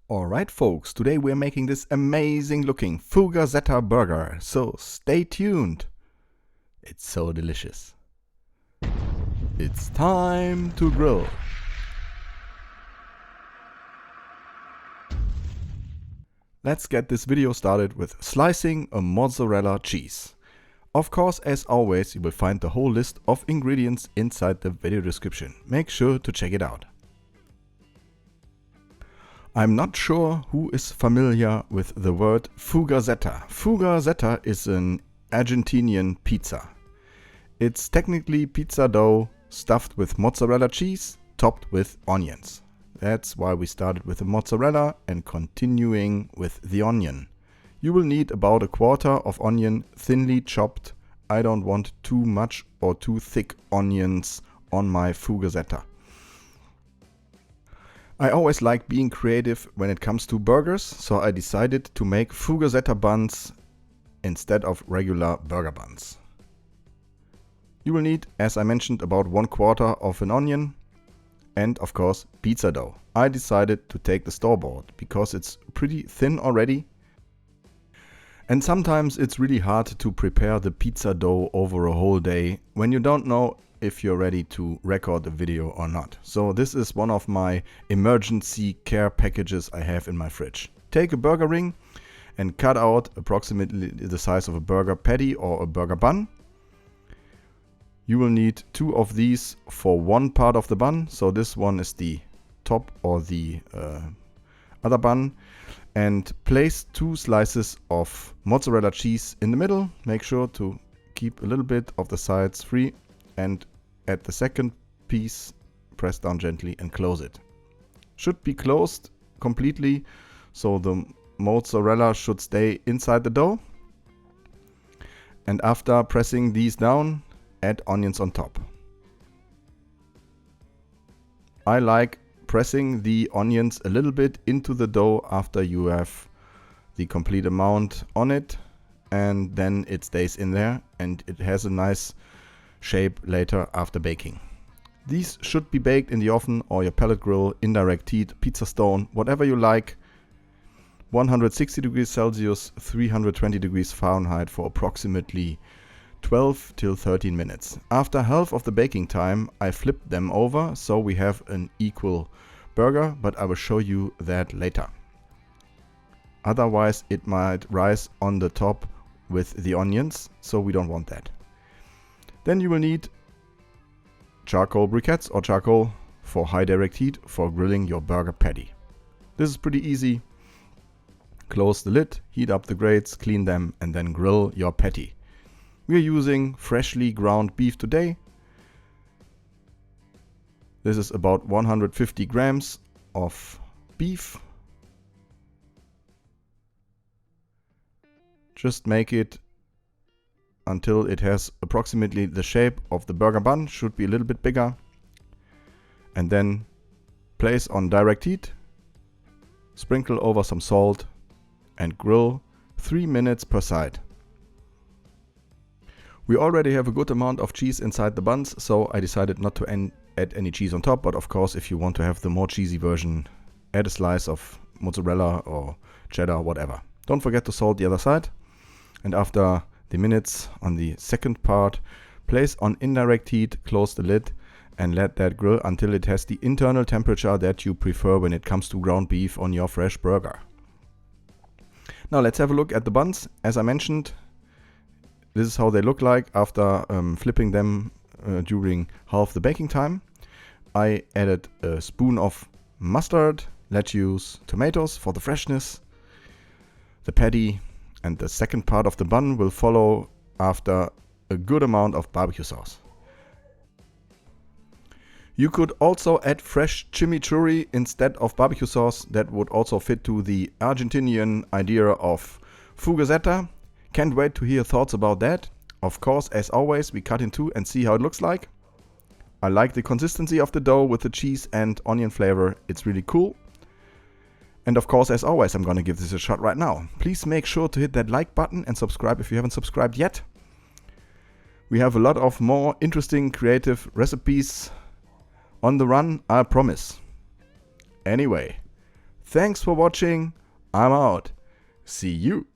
Alright folks, today we're making this amazing looking Fugazzeta burger, so stay tuned. It's so delicious. It's time to grill. Let's get this video started with slicing a mozzarella cheese. Of course, as always, you will find the whole list of ingredients inside the video description. Make sure to check it out. I'm not sure who is familiar with the word Fugazzeta. Fugazzeta is an Argentinian pizza. It's technically pizza dough stuffed with mozzarella cheese, topped with onions. That's why we started with the mozzarella and continuing with the onion. You will need about a quarter of onion thinly chopped. I don't want too much or too thick onions on my Fugazzeta. I always like being creative when it comes to burgers, so I decided to make Fugazzeta buns instead of regular burger buns. You will need, as I mentioned, about 1/4 of an onion and of course pizza dough. I decided to take the store-bought because it's pretty thin already. And sometimes it's really hard to prepare the pizza dough over a whole day when you don't know if you're ready to record a video or not. So this is one of my emergency care packages I have in my fridge. Take a burger ring and cut out approximately the size of a burger patty or a burger bun. You will need 2 of these for one part of the bun. So this one is the top or the other bun. And place 2 slices of mozzarella cheese in the middle. Make sure to keep a little bit of the sides free. And at the second piece, press down gently and close it. Should be closed completely, so the mozzarella should stay inside the dough. And after pressing these down, add onions on top. I like pressing the onions a little bit into the dough after you have the complete amount on it, and then it stays in there and it has a nice shape later after baking. These should be baked in the oven or your pellet grill, indirect heat, pizza stone, whatever you like. 160 degrees Celsius, 320 degrees Fahrenheit for approximately 12 till 13 minutes. After half of the baking time, I flipped them over so we have an equal burger, but I will show you that later. Otherwise it might rise on the top with the onions, so we don't want that. Then you will need charcoal briquettes or charcoal for high direct heat for grilling your burger patty. This is pretty easy. Close the lid, heat up the grates, clean them, and then grill your patty. We are using freshly ground beef today. This is about 150 grams of beef. Just make it until it has approximately the shape of the burger bun, should be a little bit bigger. And then place on direct heat, sprinkle over some salt and grill 3 minutes per side. We already have a good amount of cheese inside the buns, so I decided not to add any cheese on top, but of course if you want to have the more cheesy version, add a slice of mozzarella or cheddar, whatever. Don't forget to salt the other side. And after the minutes on the second part, place on indirect heat, close the lid and let that grill until it has the internal temperature that you prefer when it comes to ground beef on your fresh burger. Now let's have a look at the buns. As I mentioned, this is how they look like after flipping them during half the baking time. I added a spoon of mustard, lettuce, tomatoes for the freshness, the patty, and the second part of the bun will follow after a good amount of barbecue sauce. You could also add fresh chimichurri instead of barbecue sauce. That would also fit to the Argentinian idea of Fugazzeta. Can't wait to hear thoughts about that. Of course, as always, we cut in 2 and see how it looks like. I like the consistency of the dough with the cheese and onion flavor. It's really cool. And of course, as always, I'm gonna give this a shot right now. Please make sure to hit that like button and subscribe if you haven't subscribed yet. We have a lot of more interesting creative recipes on the run, I promise. Anyway, Thanks for watching. I'm out. See you.